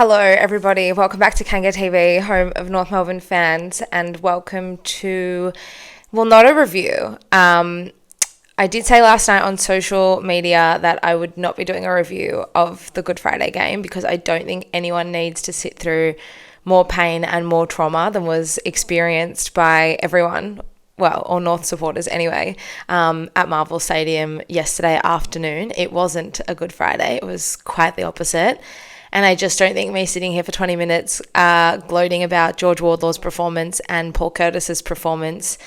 Hello everybody, welcome back to Kanga TV, home of North Melbourne fans, and welcome to, not a review. I did say last night on social media that I would not be doing a review of the Good Friday game because I don't think anyone needs to sit through more pain and more trauma than was experienced by everyone, or North supporters anyway, at Marvel Stadium yesterday afternoon. It wasn't a Good Friday, it was quite the opposite. And I just don't think me sitting here for 20 minutes gloating about George Wardlaw's performance and Paul Curtis's performance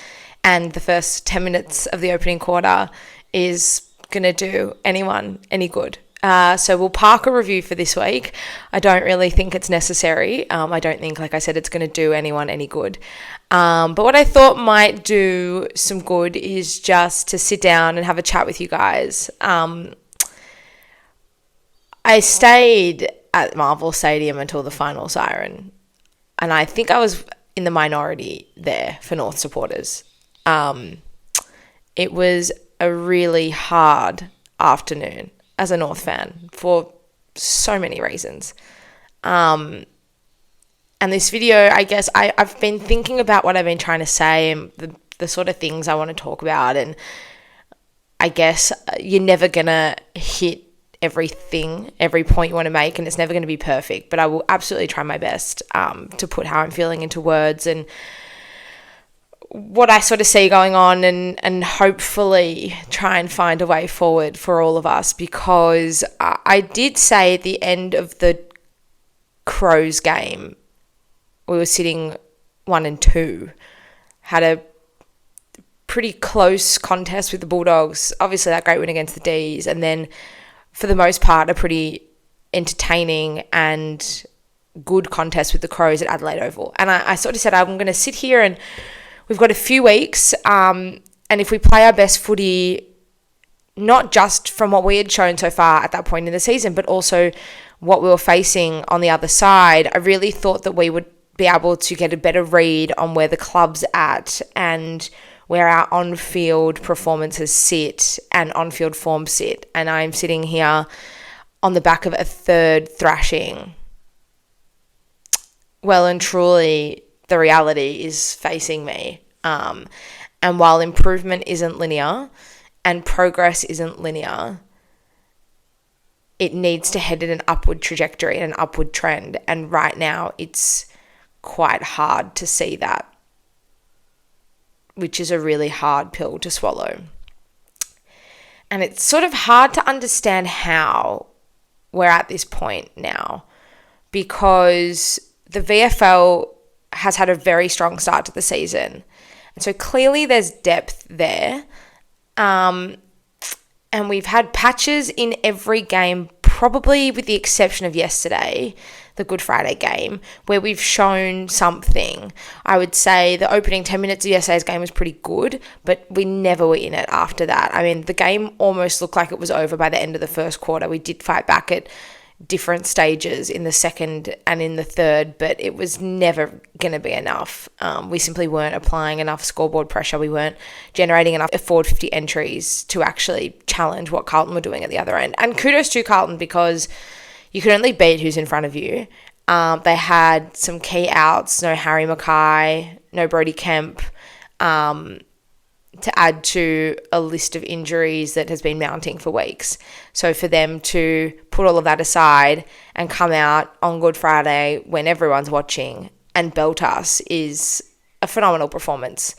and the first 10 minutes of the opening quarter is going to do anyone any good. So we'll park a review for this week. I don't really think it's necessary. I don't think, like I said, it's going to do anyone any good. But what I thought might do some good is just to sit down and have a chat with you guys. I stayed at Marvel Stadium until the final siren, and I think I was in the minority there for North supporters. It was a really hard afternoon as a North fan for so many reasons. And this video, I guess I've been thinking about what I've been trying to say and the sort of things I want to talk about, and I guess you're never going to hit every point you want to make, and it's never going to be perfect, but I will absolutely try my best to put how I'm feeling into words and what I sort of see going on, and hopefully try and find a way forward for all of us, because I did say at the end of the Crows game, we were sitting 1-2, had a pretty close contest with the Bulldogs, obviously that great win against the D's, and then for the most part, a pretty entertaining and good contest with the Crows at Adelaide Oval. And I sort of said, I'm going to sit here and we've got a few weeks. And if we play our best footy, not just from what we had shown so far at that point in the season, but also what we were facing on the other side, I really thought that we would be able to get a better read on where the club's at and where our on-field performances sit and on-field form sit. And I'm sitting here on the back of a third thrashing. Well and truly, the reality is facing me. And while improvement isn't linear and progress isn't linear, it needs to head in an upward trajectory and an upward trend. And right now, it's quite hard to see that, which is a really hard pill to swallow. And it's sort of hard to understand how we're at this point now, because the VFL has had a very strong start to the season. And so clearly there's depth there. And we've had patches in every game, probably with the exception of yesterday, the Good Friday game, where we've shown something. I would say the opening 10 minutes of yesterday's game was pretty good, but we never were in it after that. I mean, the game almost looked like it was over by the end of the first quarter. We did fight back at different stages in the second and in the third, but it was never going to be enough. We simply weren't applying enough scoreboard pressure. We weren't generating enough forward 50 entries to actually challenge what Carlton were doing at the other end. And kudos to Carlton, because you can only beat who's in front of you. They had some key outs, no Harry Mackay, no Brody Kemp, to add to a list of injuries that has been mounting for weeks. So for them to put all of that aside and come out on Good Friday when everyone's watching and belt us is a phenomenal performance.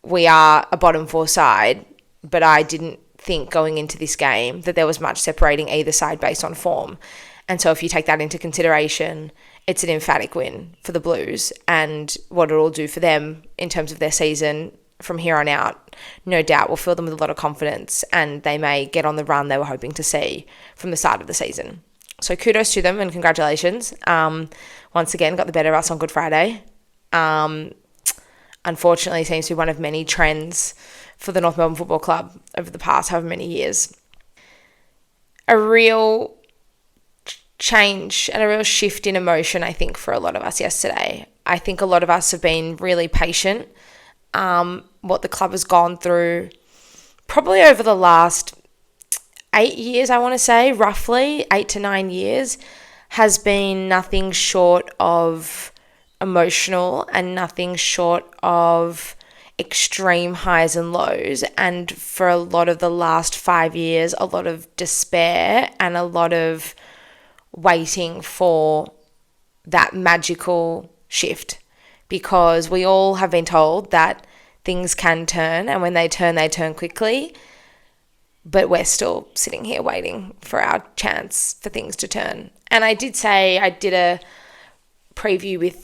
We are a bottom four side, but I didn't think going into this game that there was much separating either side based on form. And so if you take that into consideration, it's an emphatic win for the Blues, and what it'll do for them in terms of their season from here on out, no doubt will fill them with a lot of confidence, and they may get on the run they were hoping to see from the start of the season. So kudos to them and congratulations. Once again, got the better of us on Good Friday. Unfortunately, seems to be one of many trends for the North Melbourne Football Club over the past however many years. A real change and a real shift in emotion, I think, for a lot of us yesterday. I think a lot of us have been really patient. What the club has gone through probably over the last 8 years, I want to say, roughly 8 to 9 years, has been nothing short of emotional and nothing short of extreme highs and lows. And for a lot of the last 5 years, a lot of despair and a lot of waiting for that magical shift, because we all have been told that things can turn, and when they turn quickly. But we're still sitting here waiting for our chance for things to turn. And I did a preview with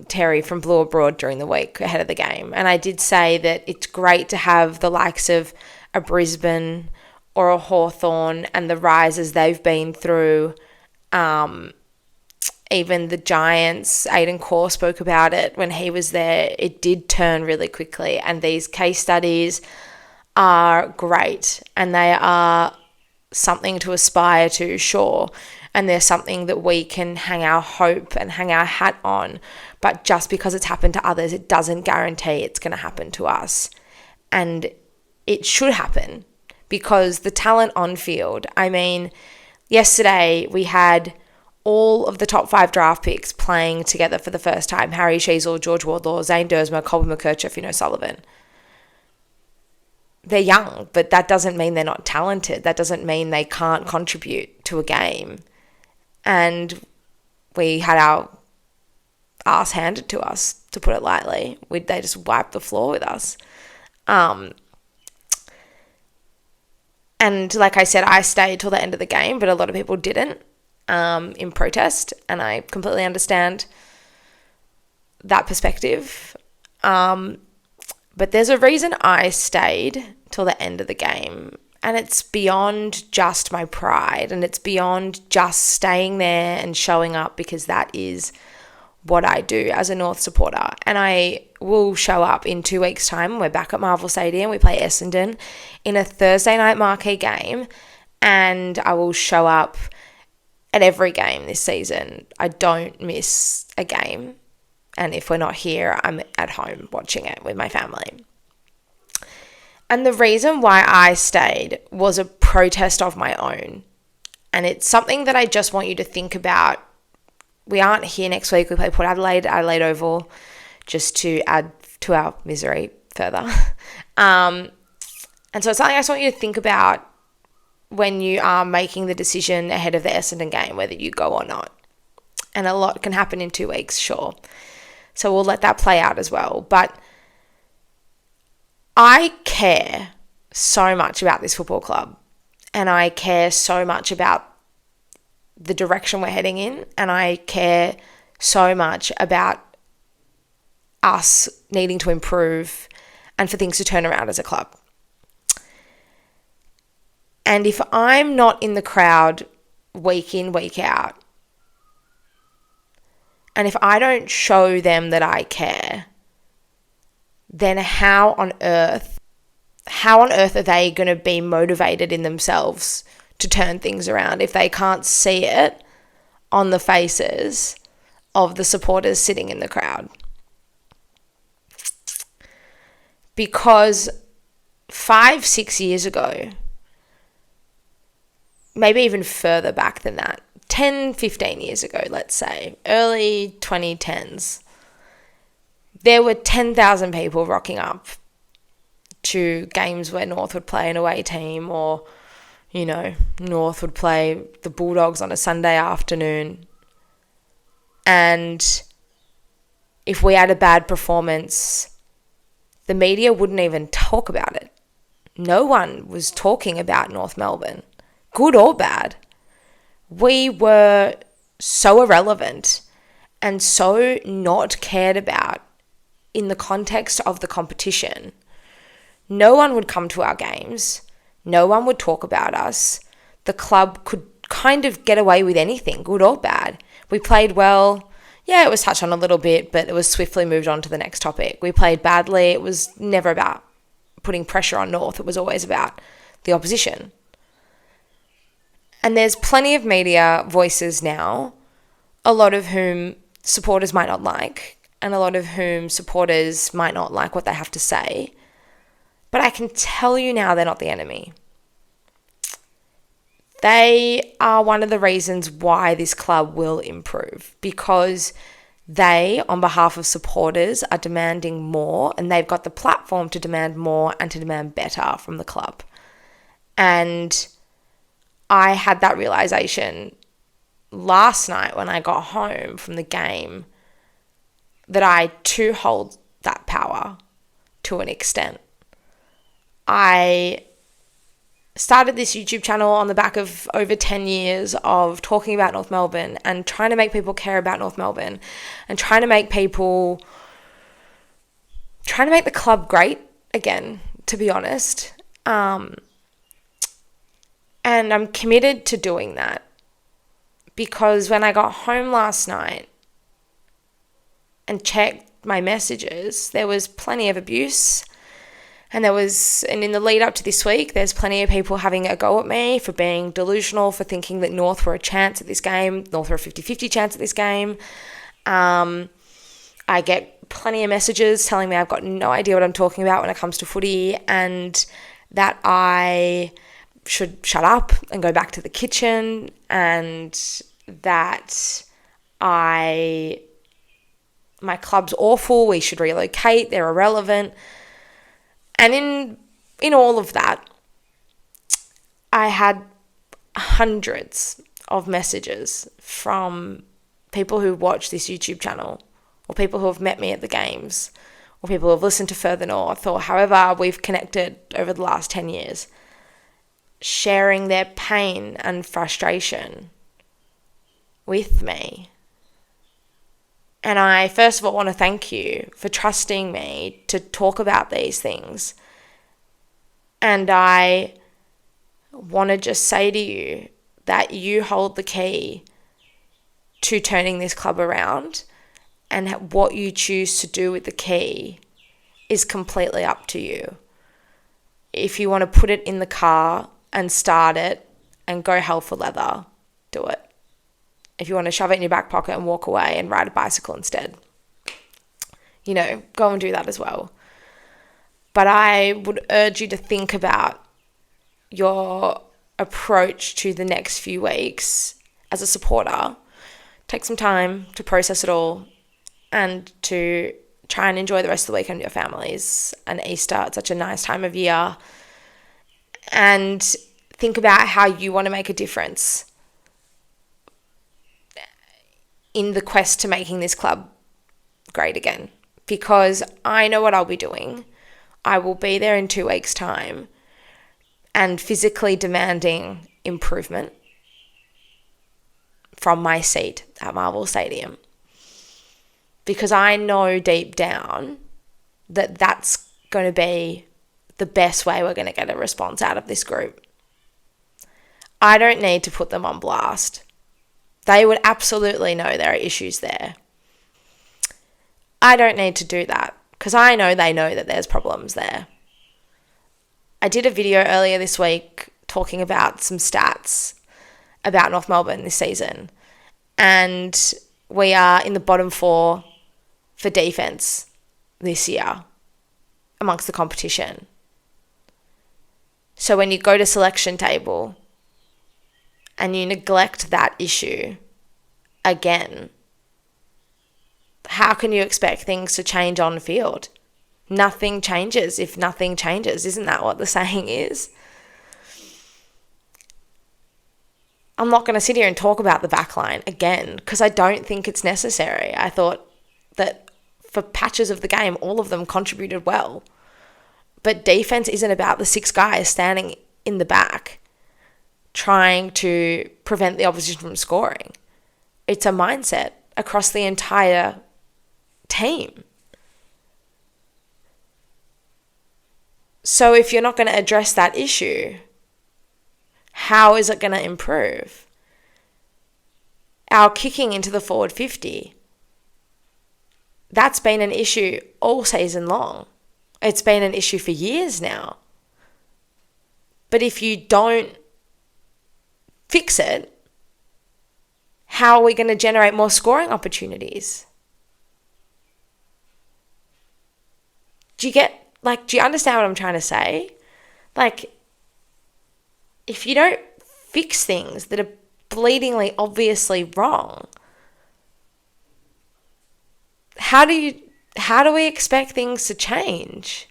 Terry from Blue Abroad during the week ahead of the game, and I did say that it's great to have the likes of a Brisbane or a Hawthorn and the rises they've been through. Even the Giants, Aidan Corr spoke about it when he was there. It did turn really quickly, and these case studies are great, and they are something to aspire to, sure, and they're something that we can hang our hope and hang our hat on. But just because it's happened to others, it doesn't guarantee it's going to happen to us. And it should happen, because the talent on field, I mean, yesterday we had all of the top 5 draft picks playing together for the first time: Harry Sheezel, George Wardlaw, Zane Dersma, Colby McKercher, Fino Sullivan. They're young, but that doesn't mean they're not talented. That doesn't mean they can't contribute to a game. And we had our ass handed to us, to put it lightly. They just wiped the floor with us. And like I said, I stayed till the end of the game, but a lot of people didn't, in protest. And I completely understand that perspective. But there's a reason I stayed till the end of the game. And it's beyond just my pride, and it's beyond just staying there and showing up, because that is what I do as a North supporter. And I will show up in 2 weeks' time. We're back at Marvel Stadium. We play Essendon in a Thursday night marquee game. And I will show up at every game this season. I don't miss a game. And if we're not here, I'm at home watching it with my family. And the reason why I stayed was a protest of my own. And it's something that I just want you to think about. We aren't here next week. We play Port Adelaide, Adelaide Oval, just to add to our misery further. And so it's something I just want you to think about when you are making the decision ahead of the Essendon game, whether you go or not. And a lot can happen in 2 weeks, sure. So we'll let that play out as well. But I care so much about this football club, and I care so much about the direction we're heading in, and I care so much about us needing to improve and for things to turn around as a club. And if I'm not in the crowd week in, week out, and if I don't show them that I care, then how on earth are they going to be motivated in themselves to turn things around if they can't see it on the faces of the supporters sitting in the crowd? Because 5-6 years ago, maybe even further back than that, 10-15 years ago, let's say, early 2010s, there were 10,000 people rocking up to games where North would play an away team, or, North would play the Bulldogs on a Sunday afternoon. And if we had a bad performance, the media wouldn't even talk about it. No one was talking about North Melbourne, good or bad. We were so irrelevant and so not cared about in the context of the competition. No one would come to our games. No one would talk about us. The club could kind of get away with anything, good or bad. We played well. Yeah, it was touched on a little bit, but it was swiftly moved on to the next topic. We played badly. It was never about putting pressure on North. It was always about the opposition. And there's plenty of media voices now, a lot of whom supporters might not like, and a lot of whom supporters might not like what they have to say. But I can tell you now, they're not the enemy. They are one of the reasons why this club will improve, because they, on behalf of supporters, are demanding more, and they've got the platform to demand more and to demand better from the club. And I had that realization last night when I got home from the game, that I too hold that power to an extent. I started this YouTube channel on the back of over 10 years of talking about North Melbourne and trying to make people care about North Melbourne and trying to make the club great again, to be honest. And I'm committed to doing that, because when I got home last night and checked my messages, there was plenty of abuse. And in the lead up to this week, there's plenty of people having a go at me for being delusional, for thinking that North were a chance at this game. North were a 50-50 chance at this game. I get plenty of messages telling me I've got no idea what I'm talking about when it comes to footy, and that I should shut up and go back to the kitchen, and that my club's awful, we should relocate, they're irrelevant. And in all of that, I had hundreds of messages from people who watch this YouTube channel, or people who have met me at the games, or people who have listened to Further North, or however we've connected over the last 10 years, sharing their pain and frustration with me. And I, first of all, want to thank you for trusting me to talk about these things. And I want to just say to you that you hold the key to turning this club around, and what you choose to do with the key is completely up to you. If you want to put it in the car and start it and go hell for leather, do it. If you want to shove it in your back pocket and walk away and ride a bicycle instead, go and do that as well. But I would urge you to think about your approach to the next few weeks as a supporter. Take some time to process it all and to try and enjoy the rest of the weekend with your families and Easter. It's such a nice time of year. And think about how you want to make a difference in the quest to making this club great again. Because I know what I'll be doing. I will be there in 2 weeks' time and physically demanding improvement from my seat at Marvel Stadium. Because I know deep down that that's going to be the best way we're going to get a response out of this group. I don't need to put them on blast. They would absolutely know there are issues there. I don't need to do that, because I know they know that there's problems there. I did a video earlier this week talking about some stats about North Melbourne this season, and we are in the bottom 4 for defence this year amongst the competition. So when you go to selection table and you neglect that issue again, how can you expect things to change on the field? Nothing changes if nothing changes. Isn't that what the saying is? I'm not going to sit here and talk about the backline again, because I don't think it's necessary. I thought that for patches of the game, all of them contributed well. But defense isn't about the 6 guys standing in the back trying to prevent the opposition from scoring. It's a mindset across the entire team. So if you're not going to address that issue, how is it going to improve? Our kicking into the forward 50, that's been an issue all season long. It's been an issue for years now. But if you don't fix it, how are we going to generate more scoring opportunities? Do you understand what I'm trying to say? If you don't fix things that are bleedingly obviously wrong. How do we expect things to change?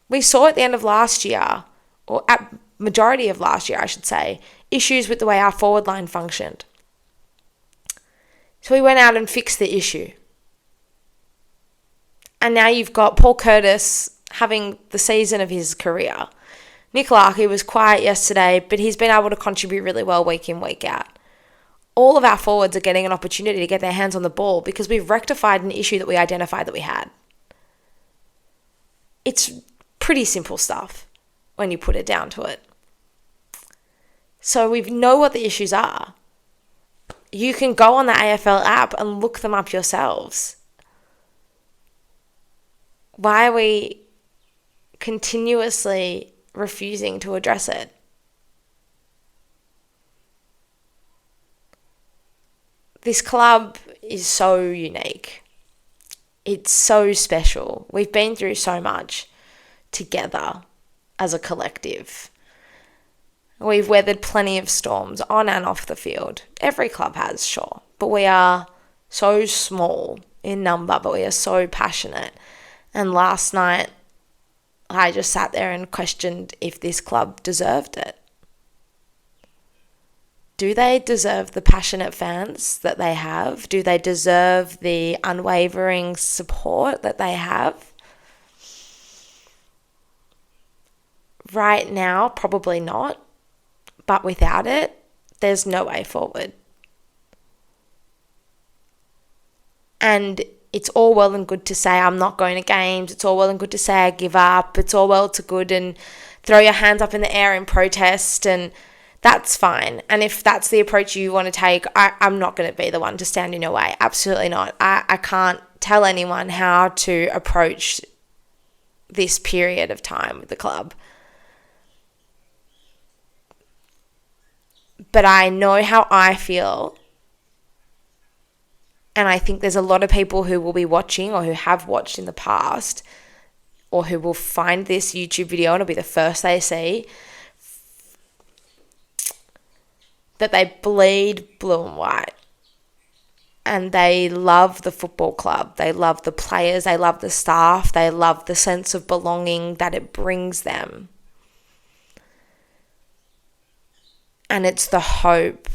We saw at the end of last year, or at majority of last year, I should say, issues with the way our forward line functioned. So we went out and fixed the issue. And now you've got Paul Curtis having the season of his career. Nick Larkey was quiet yesterday, but he's been able to contribute really well week in, week out. All of our forwards are getting an opportunity to get their hands on the ball because we've rectified an issue that we identified that we had. It's pretty simple stuff when you put it down to it. So we know what the issues are. You can go on the AFL app and look them up yourselves. Why are we continuously refusing to address it? This club is so unique. It's so special. We've been through so much together as a collective. We've weathered plenty of storms on and off the field. Every club has, sure. But we are so small in number, but we are so passionate. And last night, I just sat there and questioned if this club deserved it. Do they deserve the passionate fans that they have? Do they deserve the unwavering support that they have? Right now, probably not. But without it, there's no way forward. And it's all well and good to say I'm not going to games. It's all well and good to say I give up. It's all well to good and throw your hands up in the air in protest, and that's fine. And if that's the approach you want to take, I'm not going to be the one to stand in your way. Absolutely not. I can't tell anyone how to approach this period of time with the club. But I know how I feel. And I think there's a lot of people who will be watching or who have watched in the past or who will find this YouTube video and it'll be the first they see, that they bleed blue and white. And they love the football club. They love the players. They love the staff. They love the sense of belonging that it brings them. And it's the hope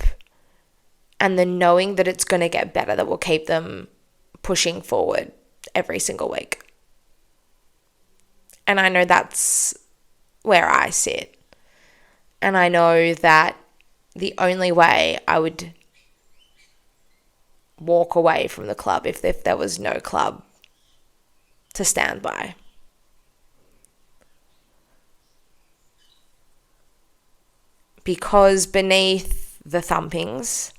and the knowing that it's going to get better that will keep them pushing forward every single week. And I know that's where I sit. And I know that the only way I would walk away from the club if there was no club to stand by. Because beneath the thumpings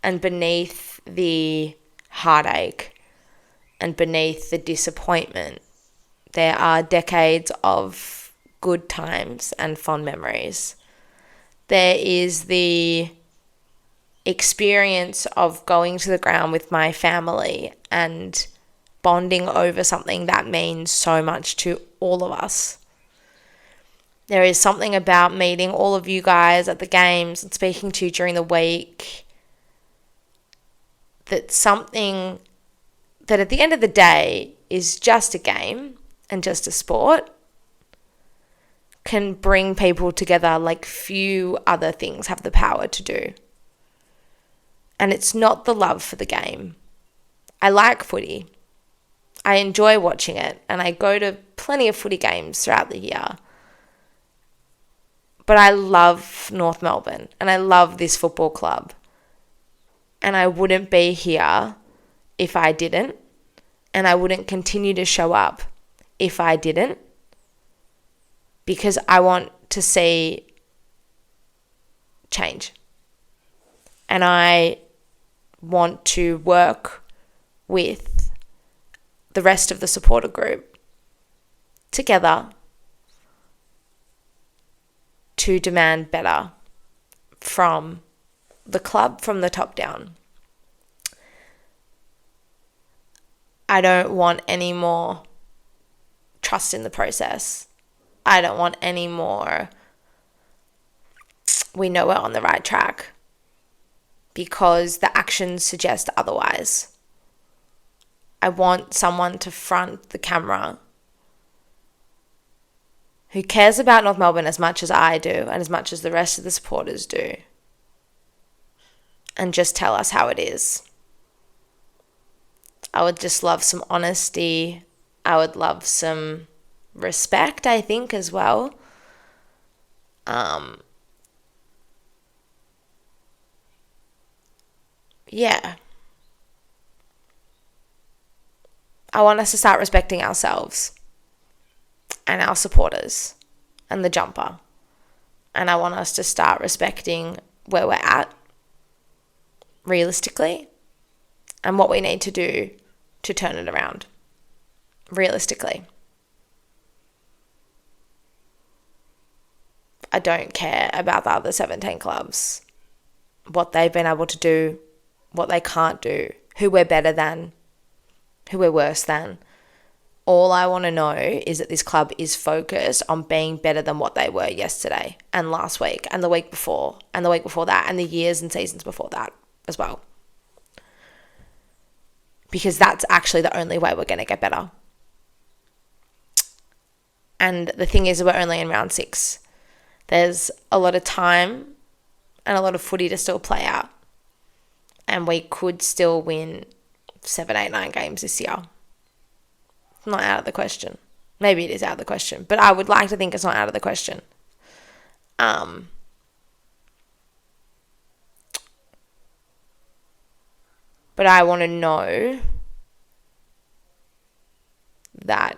and beneath the heartache and beneath the disappointment, there are decades of good times and fond memories. There is the experience of going to the ground with my family and bonding over something that means so much to all of us. There is something about meeting all of you guys at the games and speaking to you during the week. That's something that at the end of the day is just a game and just a sport, can bring people together like few other things have the power to do. And it's not the love for the game. I like footy. I enjoy watching it and I go to plenty of footy games throughout the year. But I love North Melbourne and I love this football club. And I wouldn't be here if I didn't. And I wouldn't continue to show up if I didn't. Because I want to see change. And I want to work with the rest of the supporter group together to demand better from the club from the top down. I don't want any more trust in the process. I don't want any more we know we're on the right track because the actions suggest otherwise. I want someone to front the camera who cares about North Melbourne as much as I do and as much as the rest of the supporters do, and just tell us how it is. I would just love some honesty. I would love some respect, I think, as well. Yeah. I want us to start respecting ourselves and our supporters and the jumper. And I want us to start respecting where we're at realistically and what we need to do to turn it around realistically. I don't care about the other 17 clubs, what they've been able to do, what they can't do, who we're better than, who we're worse than. All I want to know is that this club is focused on being better than what they were yesterday and last week and the week before and the week before that and the years and seasons before that as well. Because that's actually the only way we're going to get better. And the thing is, we're only in round 6. There's a lot of time and a lot of footy to still play out. And we could still win 7, 8, 9 games this year. It's not out of the question. Maybe it is out of the question, but I would like to think it's not out of the question. But I want to know that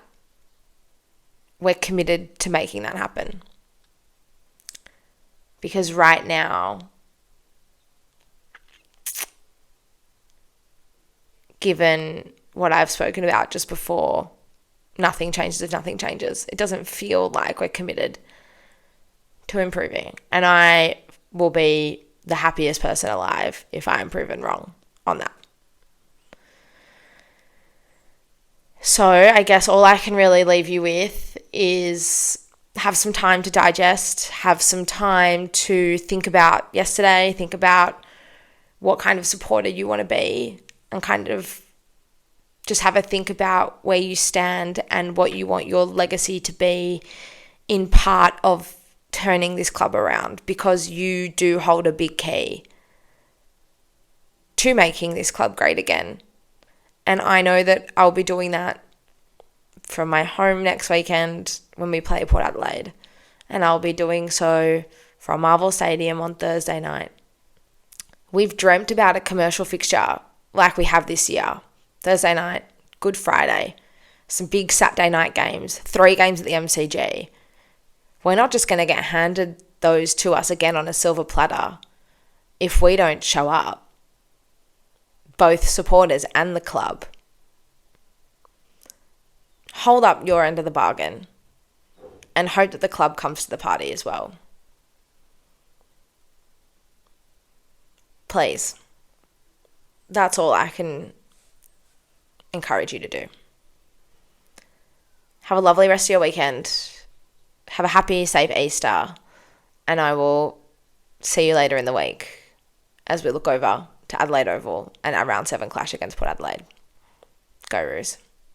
we're committed to making that happen. Because right now, given what I've spoken about just before, nothing changes if nothing changes. It doesn't feel like we're committed to improving. And I will be the happiest person alive if I'm proven wrong on that. So I guess all I can really leave you with is have some time to digest, have some time to think about yesterday, think about what kind of supporter you want to be, and kind of just have a think about where you stand and what you want your legacy to be in part of turning this club around, because you do hold a big key to making this club great again. And I know that I'll be doing that from my home next weekend when we play Port Adelaide. And I'll be doing so from Marvel Stadium on Thursday night. We've dreamt about a commercial fixture like we have this year. Thursday night, Good Friday, some big Saturday night games, 3 games at the MCG. We're not just going to get handed those to us again on a silver platter if we don't show up, both supporters and the club. Hold up your end of the bargain and hope that the club comes to the party as well. Please. That's all I can encourage you to do. Have a lovely rest of your weekend. Have a happy, safe Easter. And I will see you later in the week as we look over to Adelaide Oval and our round 7 clash against Port Adelaide. Go Roos.